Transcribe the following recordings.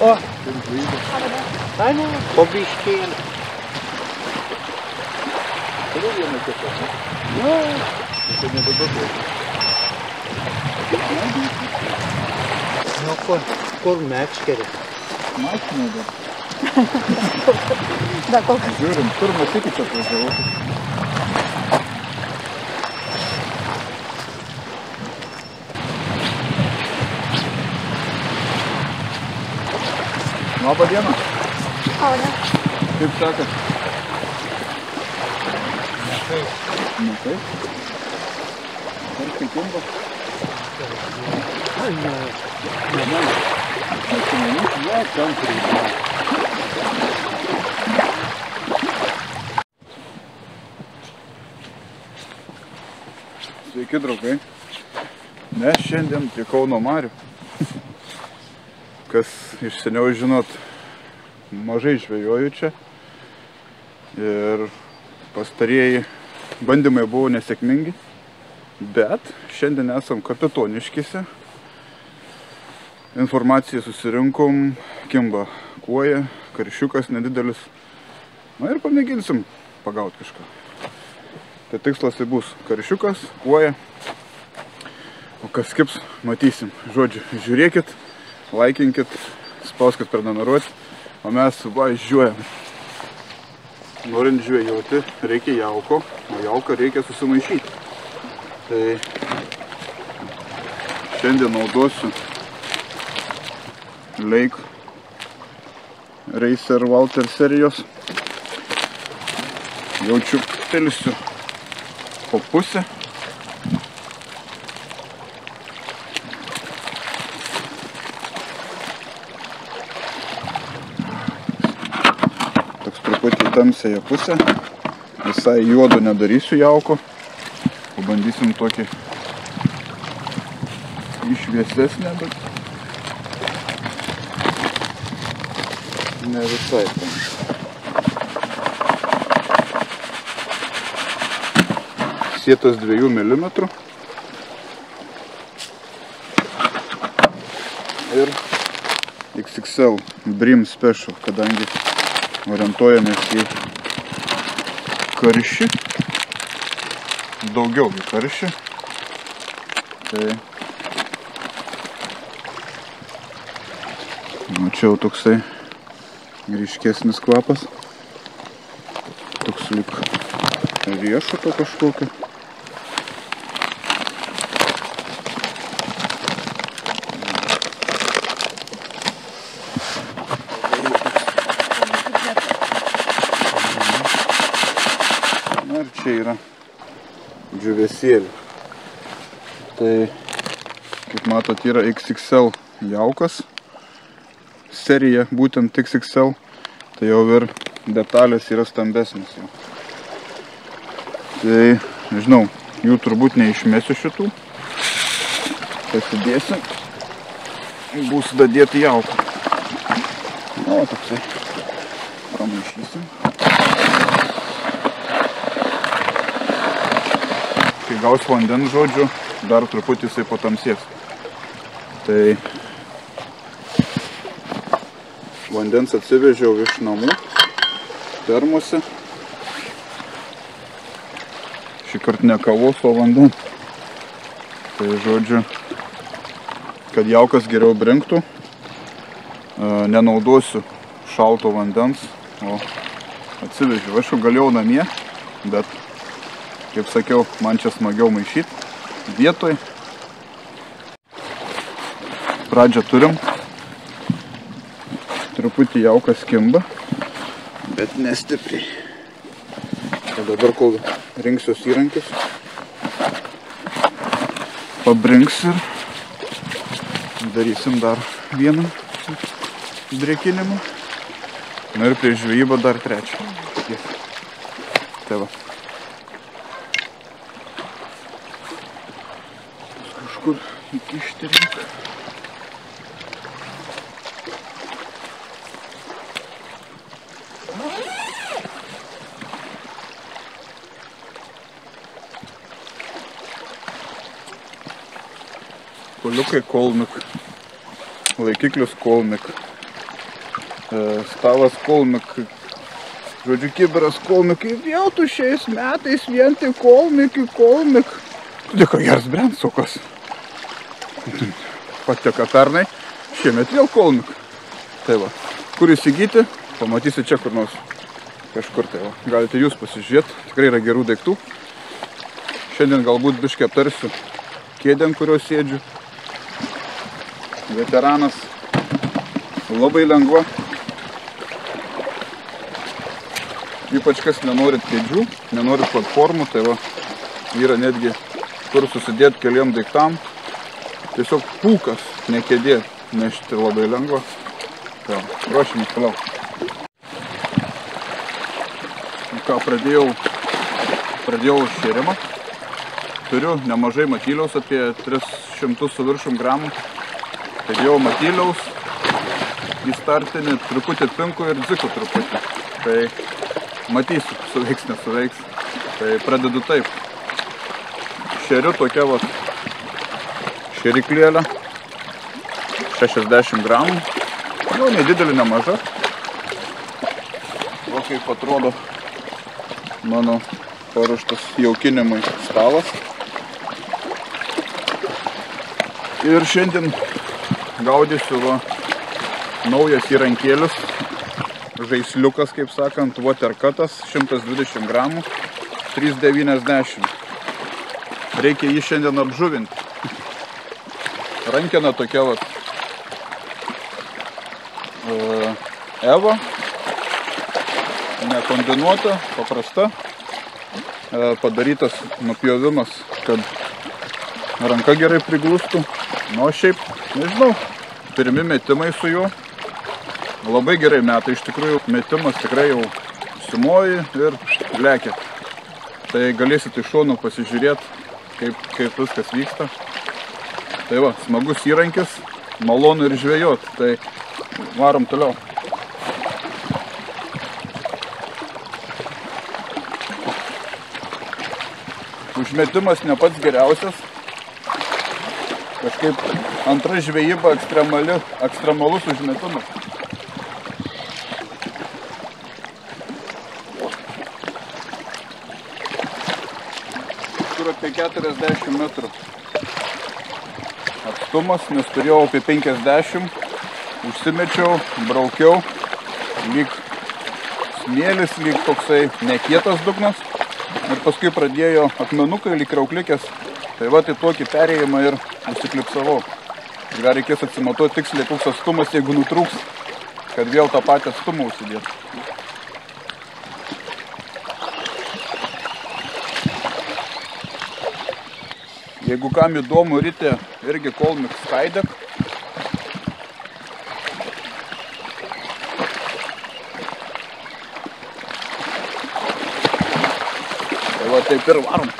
O! Ai, ne, po biškėlį. Turiu vieną tiesiog, ne? Nu, Tai nebeduodu. nu kur mečkeris? Mašinai dar. Da, kol kas. Žiūrim, pirmą sykį čia atvažiavau. Labą dieną. O, ne. Kaip sekas? Nekaip. Nekaip? Ar kaip kimba? Ai, ne. Atsimenys, jo, ten reikia. Sveiki, draugai. Mes šiandien prie Kauno marių. Kas iš seniau žinot, mažai žvejoju čia. Ir pastarieji bandymai buvo nesėkmingi. Bet šiandien esam Kapitoniškėse. Informaciją susirinkom, kimba kuoja, karšiukas nedidelis. Na ir pamėginsim pagauti kažką. Tai tikslas tai bus karšiukas, kuoja. O kas kips, matysim. Žodžiu, žiūrėkit, laikinkit, spauskit prenumeruoti. O mes važiuojam. Norint žvejoti, reikia jauko, o jauką reikia susimaišyti. Tai šiandien naudosiu Lake Racer Walter serijos. Jaučiu, pilsiu po pusę. Toks truputį tamsiąją pusę. Visai juodo nedarysiu jauko. Pabandysim tokį išviesesnę, bet ne visai tam. Sietas 2 mm. Ir XXL Brim Special, kadangi orientuojamės į karšį. Daugiau į karšį. Tai mačiau toksai ryškesnis kvapas. Toks lyg riešuto kažkokio. Na ir čia yra džiūvėsėlį. Tai, kaip matot, yra XXL jaukas. Serija būtent XXL. Tai jau ir detalės yra stambesnės jau. Tai, nežinau, jų turbūt neišmesiu šitų. Pasidėsiu. Bus dadėti jauką. O, toksai. Pramaišysim. Kai gaus vandens, žodžiu, dar truputį jisai patamsės. Tai vandens atsivežiau iš namų, termose. Šįkart ne kavos, o vandens. Tai žodžiu, kad jaukas geriau brinktų, nenaudosiu šalto vandens, o atsivežiau. Aišku, galėjau namie, bet, kaip sakiau, man čia smagiau maišyti vietoj. Pradžią turim. Truputį jaukas kimba, bet nestipriai. O dabar, kol rinksiuos įrankis, pabrinks ir darysim dar vieną drėkinimą. Na ir prieš žvejybą dar trečią. Tai va. Kažkur įkišti reikia. Kuliukai Kolmik. Laikiklius Kolmik. Stavas kolmikai. Žodžiu, kibiras kolmikai. Vėl tu šiais metais vien tai kolmikai. Dėka geras brendsukas. Pateka pernai. Šiemet vėl kolmikai. Tai va, kur įsigyti, pamatysi čia kur nors kažkur. Tai va, galite jūs pasižiūrėti. Tikrai yra gerų daiktų. Šiandien galbūt biškai aptarsiu kėdę, ant kurios sėdžiu. Veteranas. Labai lengva. Ypač kas nenorit kėdžių, nenorit platformų, tai va, yra netgi kur susidėti keliam daiktam. Tiesiog pūkas, ne kėdė, nešti labai lengva. Tai va, ruošiamės toliau. Ką, pradėjau šėrimą. Turiu nemažai matyliaus, apie 300 su viršum gramų. Dėjau matyliaus į startinį, truputį pinku ir dzikų truputį. Tai matysiu, suveiks, nesuveiks. Tai pradedu taip. Šeriu tokia va šeriklėlė. 60 gramų. Jau nedidelį, nemaža. O kaip atrodo mano paruoštas jaukinimui stalas. Ir šiandien gaudysiu va naujas įrankėlis. Žaisliukas, kaip sakant, watercutas, 120 gramų, 3,90. Reikia jį šiandien apžuvinti. Rankena tokia vat Eva, nekombinuota, paprasta, padarytas nupjovimas, kad ranka gerai priglustų. Nu, šiaip, nežinau, pirmi metimai su juo. Labai gerai meta, iš tikrųjų metimas tikrai jau simoji ir lekia. Tai galėsite iš šonų pasižiūrėti, kaip viskas vyksta. Tai va, smagus įrankis, malonu ir žvejot, tai varom toliau. Užmetimas ne pats geriausias. Kažkaip antra žvejyba ekstremalus užmetimas. Kur apie 40 metrų atstumas, nes turėjau apie 50. Užsimečiau, braukiau, lyg smėlis, lyg toksai nekietas dugnas. Ir paskui pradėjo akmenukai, lyg kriauklikės. Tai va, tai tokį perėjimą ir užsiklipsavau. Gal reikės atsimatuoti tiksliai, koks atstumas, jeigu nutrūks, kad vėl tą patį atstumą užsidėti. Jeigu kam įdomu, ryte irgi kolmik skaidek. Tai va, taip ir varom.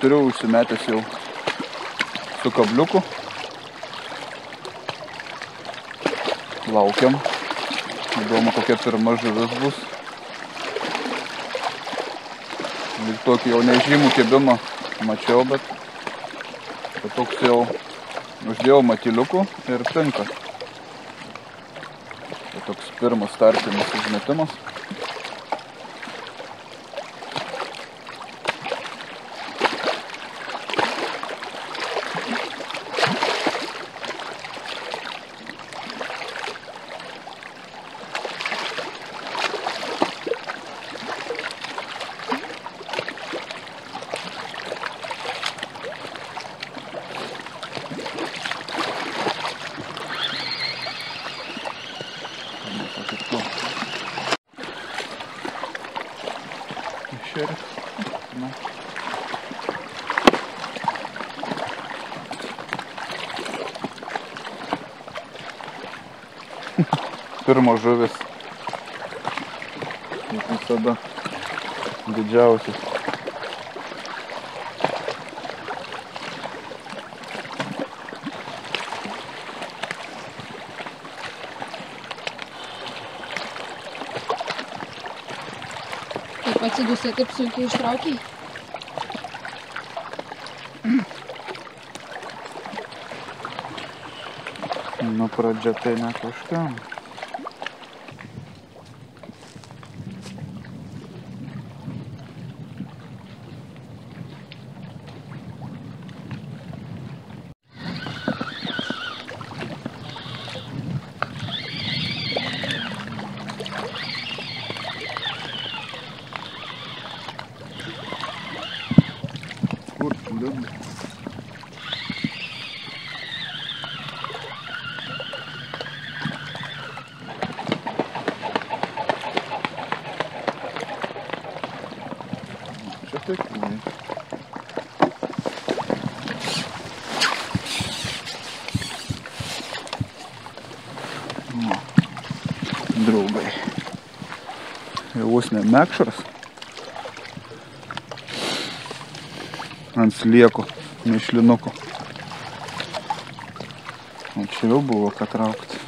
Turiu užsimetęs jau su kabliuku. Laukiam. Įdomu, kokia pirma žuvis bus. Lyg tokį jau nežymų kibimą mačiau, bet toks jau uždėjau matyliukų ir pinka. Tai toks pirmas startinis užmetimas. Pirmos žuvis, kaip visada, didžiausias. Atsidusė, taip sunkiai ištraukiai. Nu, pradžia tai ne kažkam. Kur tu liūdai? Čia taikliai. Draugai. Jau vos ne mekšras. Ant slieko, mišlinuko. O čia jau buvo ką traukti.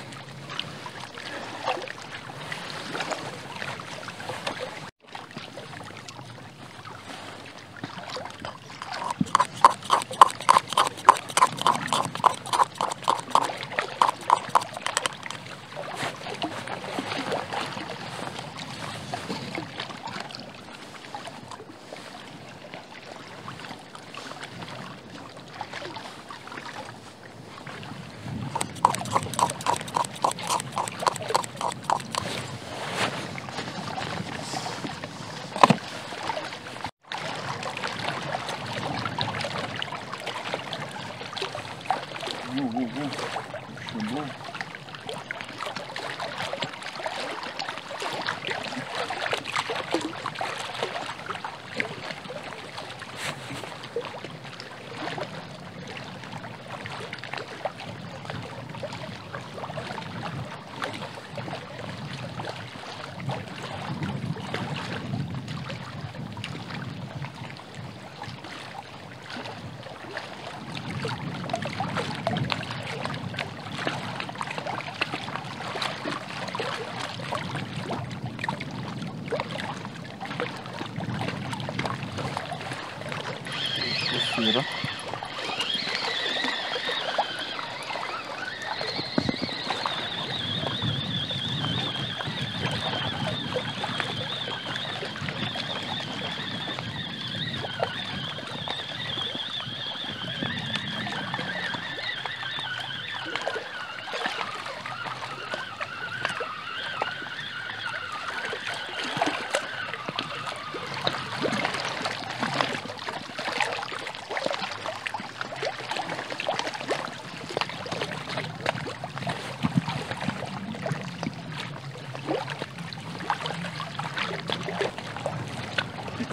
Yra.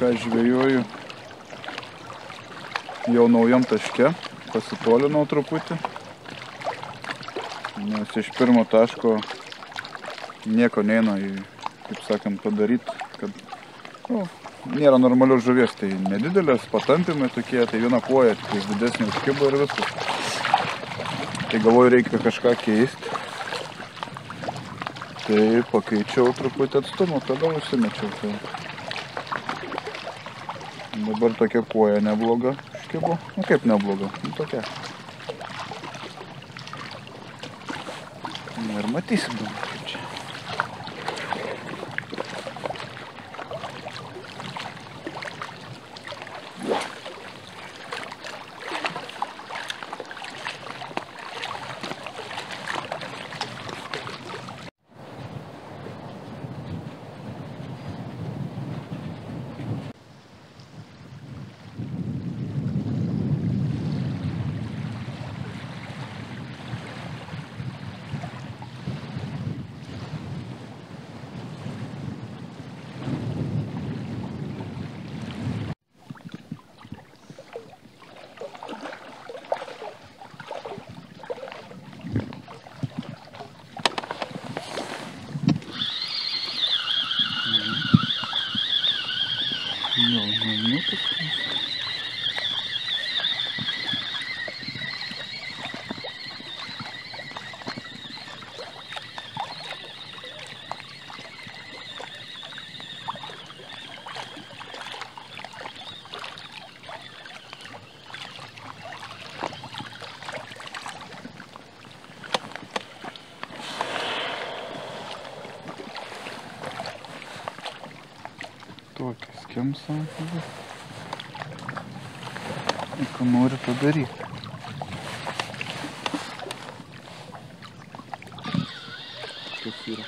Ką žvejoju jau naujam taške, pasitolinau truputį, nes iš pirmo taško nieko neina, kaip sakant, padaryti, kad nėra normalios žuvies, tai nedidelės patampimai tokie, tai viena koja tik didesnė užkibo ir viskas. Tai galvoju, reikia kažką keisti, tai pakeičiau truputį atstumą, tada užsimečiau. Tai dabar tokia koja nebloga užkibo. Nu kaip nebloga? Nu tokia. Ir matysim dabar kaip čia. Kuriam savo. Ir ką nori padaryti. Kas yra?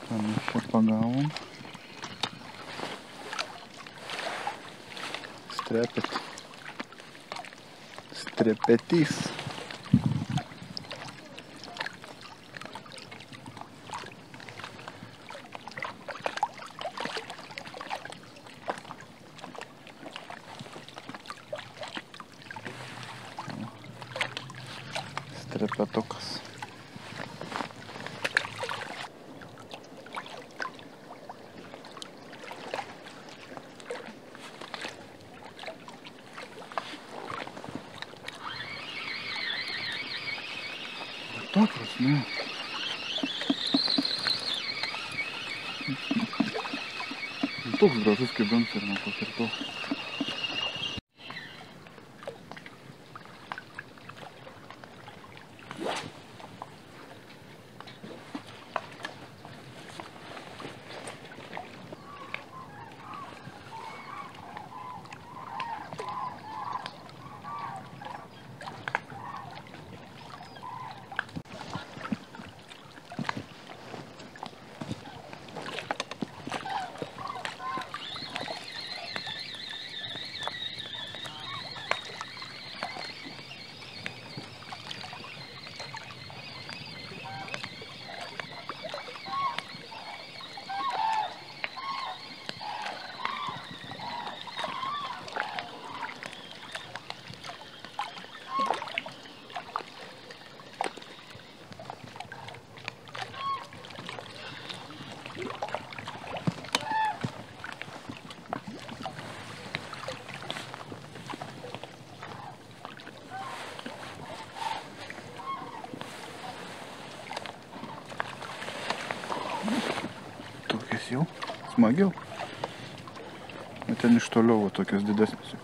Mes čia pagavom. Strepetys. Strepetukas. To prasme. Toks gražus kaip Bensarno pakarto. Jau smagiau. O ten iš toliau tokios didesnės.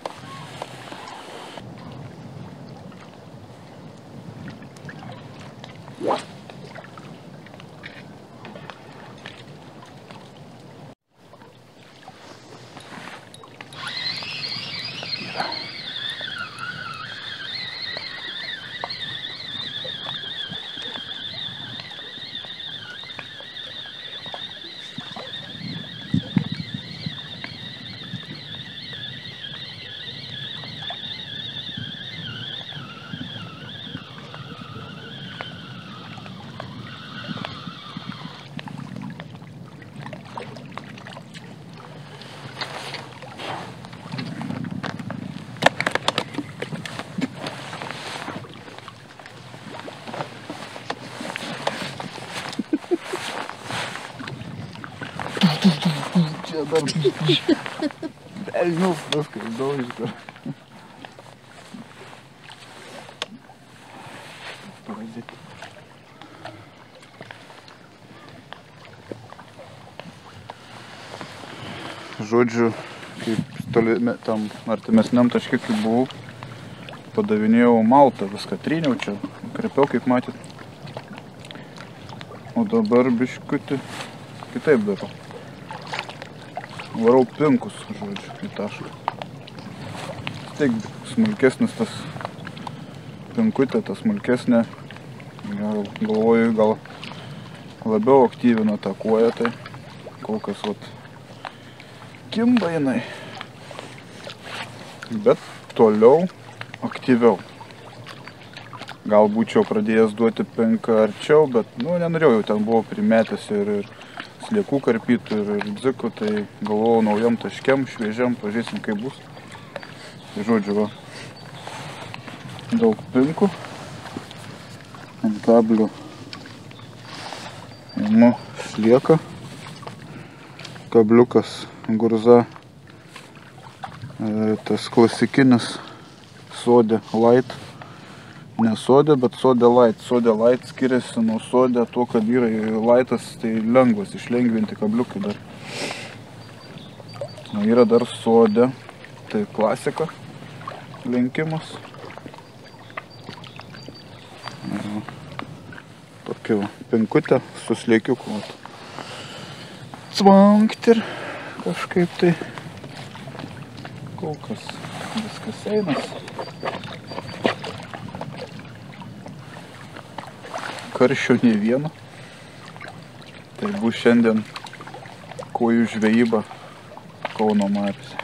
Čia dar velnius viskas daužka. Parodyti. Žodžiu, kaip tam artimesniam taške, kaip buvau, padavinėjau maltą, viską tryniau čia, krepiau, kaip matyt. O dabar biškutį kitaip darau. Varau pinkus, žodžiu, į tašką. Tik smulkesnis tas pinkutė, tas smulkesnė. Galvoju, gal labiau aktyvina tą koją, tai kol kas vat kimba jinai. Bet toliau aktyviau. Gal būčiau pradėjęs duoti pinką arčiau, bet nenorėjau, ten buvau primetęs ir sliekų karpytų ir dzikų, tai galvojau naujam taškiam, šviežiam, pažiūrėsim kaip bus. Tai žodžiu, va, daug pinkų. Ant kablio imu slieką, kabliukas gurza. Tas klasikinis Sode Light. Ne Sode, bet Sode Light. Sode Light skiriasi nuo Sode tuo, kad yra Lightas, tai lengvas, išlengvinti kabliukai dar. Yra dar Sode, tai klasika lenkimas. Tokia penkutė su slėkiuku. Cvankt ir kažkaip tai kol kas viskas einas. Karščio nei vieno. Tai bus šiandien kojų žvejyba Kauno mariose.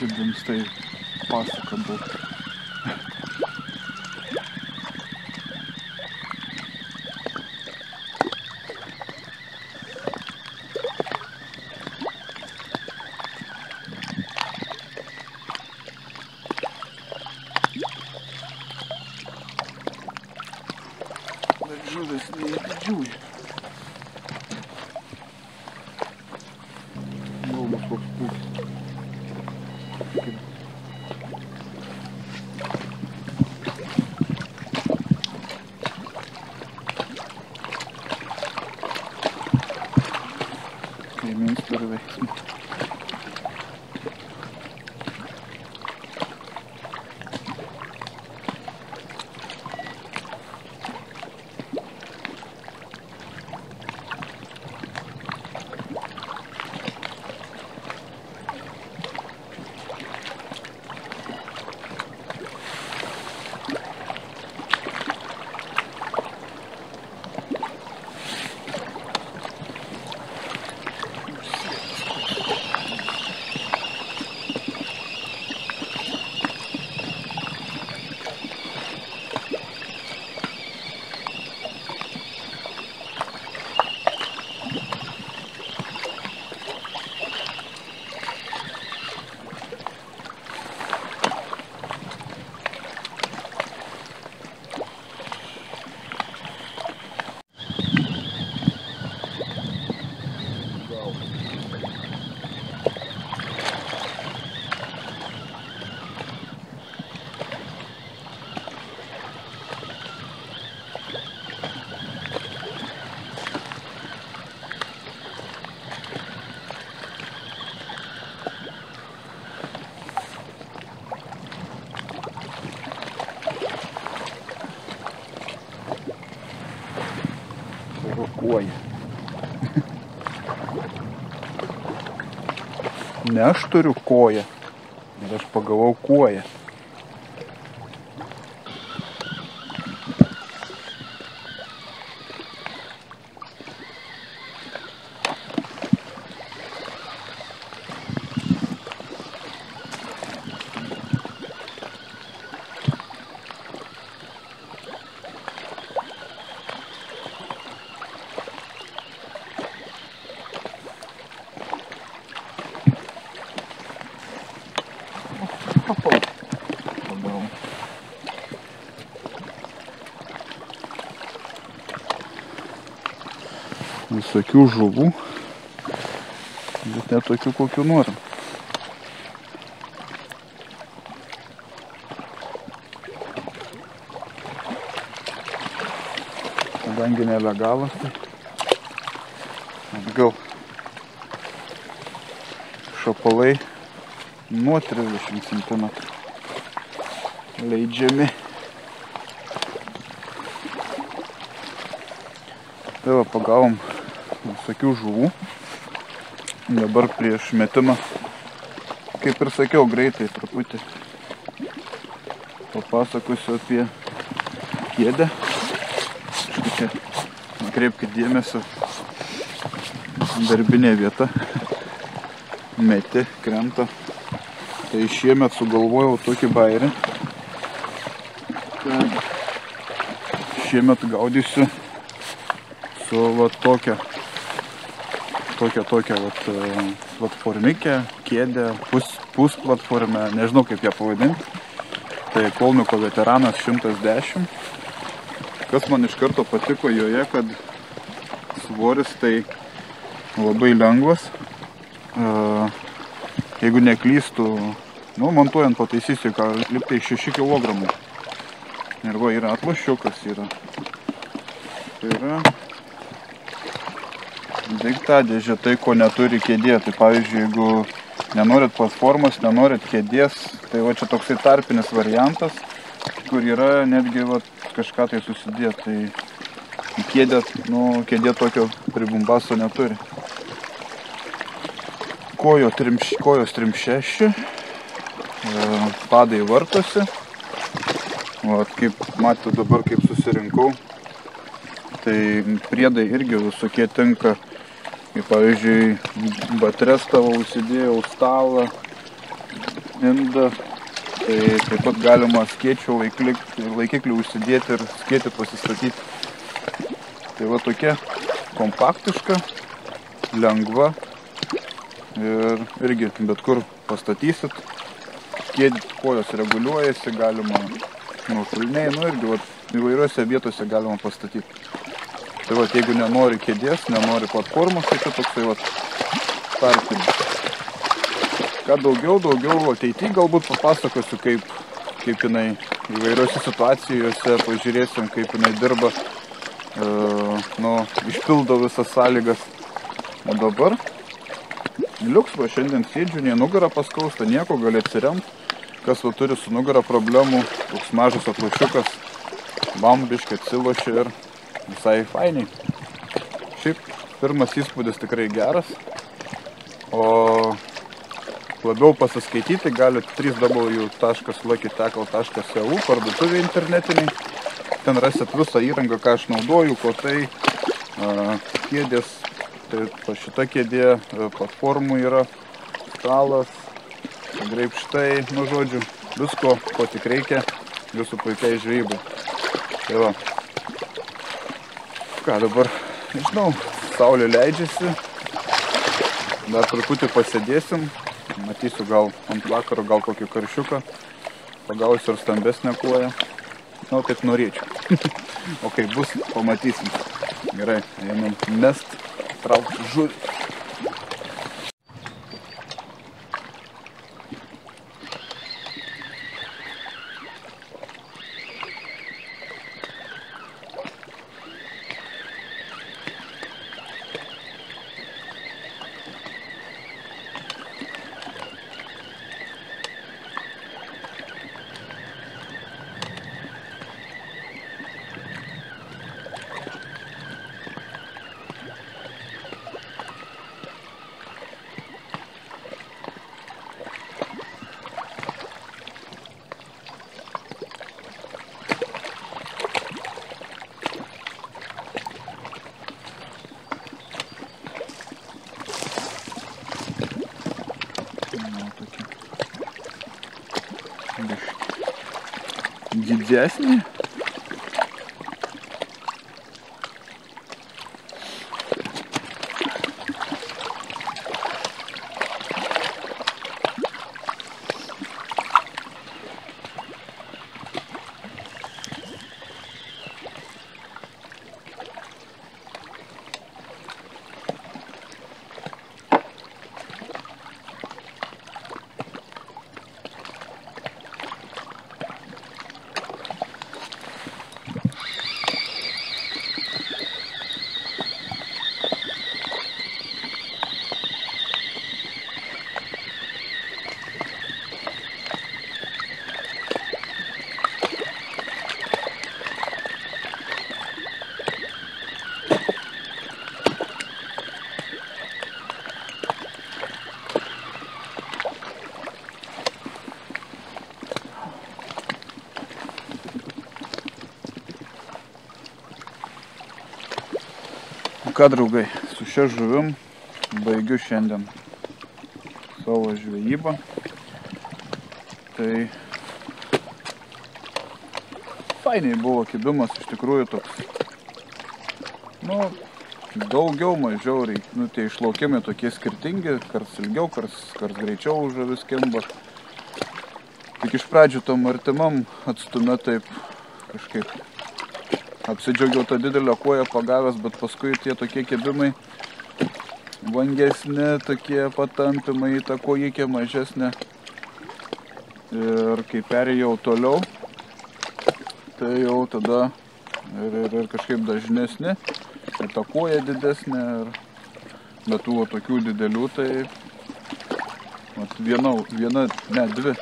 Kaip jums tai pasaka būtų. Bet žuvis nedidžiųjų. Galbūt koks pūkis. Kaimyns turi veiksmą. Kuoja. Ne aš turiu koją, ir aš pagavau kuoją. visokių žuvų, bet ne tokių, kokių norim. Kadangi nelegalas, tai atgal šapalai nuo 30 cm leidžiami. Tai va, pagavom visokių žuvų. Dabar prieš metimą, kaip ir sakiau, greitai truputį papasakosiu apie kėdę. Štai atkreipkit dėmesio, darbinė vieta, meti, krenta. Tai šiemet sugalvojau tokį bairį, kad šiemet gaudysiu su va tokia platformikė, kėdė, pusplatformė, nežinau kaip ją pavadinti. Tai Kolmiko Veteranas 110. Kas man iš karto patiko joje, kad svoris tai labai lengvas. Jeigu neklystu, montuojant pataisysiu, ką liptai 6 kg. Ir va, yra atlošiukas, yra daiktadėžė, tai ko neturi kėdė. Tai pavyzdžiui, jeigu nenorit platformos, nenorit kėdės, tai va čia toksai tarpinis variantas, kur yra netgi va, kažką tai susidėt. Tai kėdė tokio pribumbaso neturi. Kojos 3/6, padai vartosi. Va, kaip matau dabar, kaip susirinkau, tai priedai irgi visokie tinka. Kaip pavyzdžiui, batres tavo užsidėjau, stalą, indą. Tai taip pat galima skėčių laikiklį užsidėti ir skėtį pasistatyti. Tai va tokia kompaktiška, lengva ir irgi bet kur pastatysit. Kojos reguliuojasi, galima nuošuliniai, irgi va, įvairiose vietose galima pastatyti. Tai va, jeigu nenori kėdės, nenori platformos, tai čia toksai va tarpinis. Ką daugiau ateityje galbūt papasakosiu, kaip jinai įvairiose situacijose, pažiūrėsim, kaip jinai dirba, išpildo visas sąlygas. O dabar liuks, va šiandien sėdžiu, nei nugarą paskausta, nieko, gali atsiremti. Kas va turi su nugara problemų, toks mažas atlošiukas, bambiškai atsilošia ir visai fainiai. Šiaip pirmas įspūdis tikrai geras, o labiau pasiskaityti galit www.luckytackle.eu parduotuvė internetiniai. Ten rasit visą įrangą, ką aš naudoju, kotai, kėdės, tai šita kėdė, platformų yra, stalas, greipštai, žodžiu, visko, ko tik reikia jūsų puikiai žvejybai. Tai va. Ką dabar, nežinau, saulė leidžiasi, dar truputį pasėdėsim, matysiu gal ant vakaro, gal kokį karšiuką, pagausiu ir stambesnę kuoją, taip norėčiau. O kaip bus, pamatysim. Gerai, einam mest, traukti žuvį. Didesnį. ką, draugai, su šia žuvim baigiu šiandien savo žvejybą. Tai fainiai buvo kibimas, iš tikrųjų toks, nu, daugiau, mažiau, nu, tie išlaukimai tokie skirtingi, kars ilgiau, kars greičiau žuvis kimba. Tik iš pradžių tom artimam atstume taip kažkaip apsidžiaugiau tą didelę koją pagavęs, bet paskui tie tokie kibimai vangesni, tokie patampimai, ta kojikė mažesnė. Ir kai perėjau toliau, tai jau tada ir kažkaip dažnesni, ir ta koja didesnė, bet tų tokių didelių, tai dvi,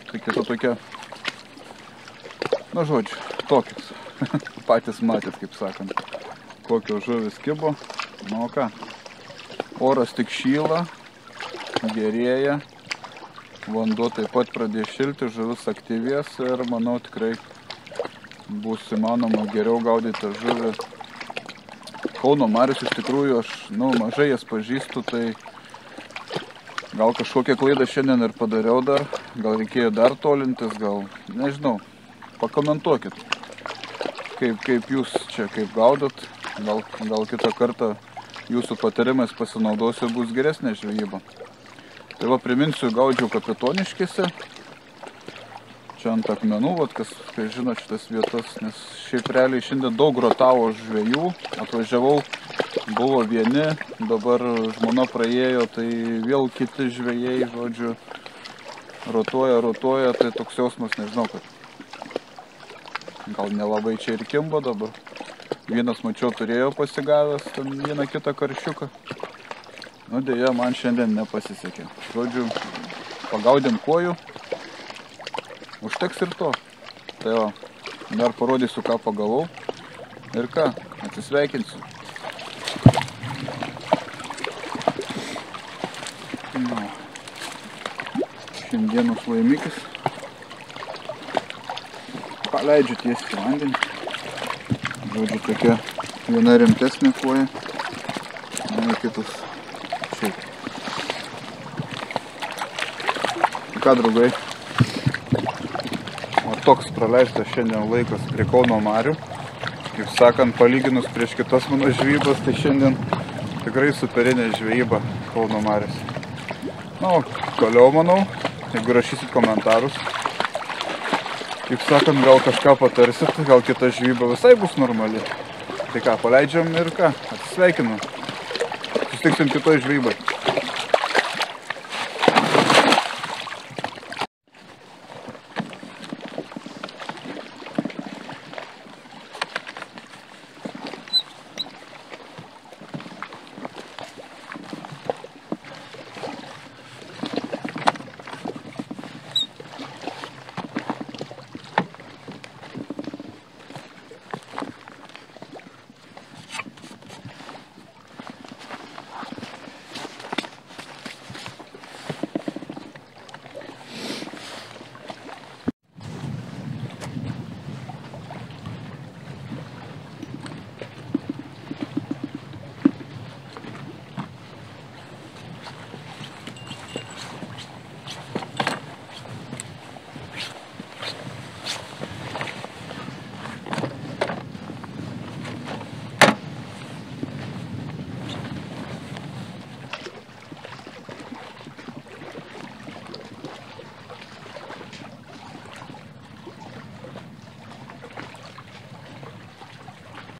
tai kita tokia, na žodžiu, tokius. Patys matėt, kaip sakant, kokios žuvis kibo. Nu, o ką? Oras tik šyla, gerėja, vanduo taip pat pradės šilti, žuvis aktyvės ir manau tikrai bus įmanoma geriau gaudyti tą žuvį. Kauno marius iš tikrųjų aš mažai jas pažįstu, tai gal kažkokią klaidą šiandien ir padariau dar, gal reikėjo dar tolintis, gal nežinau, pakomentuokit. Kaip jūs čia kaip gaudot, gal kitą kartą jūsų patarimais pasinaudosiu ir bus geresnė žvejyba. Tai va, priminsiu, gaudžiau Kapitoniškėse, čia ant akmenų, kas žino šitas vietas, nes šiaip realiai šiandien daug rotavo žvejų, atvažiavau, buvo vieni, dabar žmona praėjo, tai vėl kiti žvejai, žodžiu, rotuoja, tai toks jausmas, nežinau, kad gal nelabai čia ir kimbo dabar. Vienas, mačiau, turėjo pasigavęs ten vieną kitą karšiuką. Nu, dėja, man šiandien nepasisekė. Žodžiu, pagaudėm kojų. Užteks ir to. Tai va, dar parodysiu, ką pagavau. Ir ką, atsisveikinsiu. Na, šiandienos laimikis. Paleidžiu tiesiai vandenį. Žodžiu, tokia viena rimtesnė koja. Na, kitas šiaip. Ką, draugai? O toks praleistas šiandien laikas prie Kauno marių. Kaip sakant, palyginus prieš kitas mano žvejybas, tai šiandien tikrai superinė žvejyba Kauno marius. Na, o toliau, manau, jeigu rašysit komentarus, kaip sakant, gal kažką patarsit, gal kita žvejyba visai bus normali. Tai ką, paleidžiam ir ką, atsisveikinu. Susitiksim kitoj žvejybai.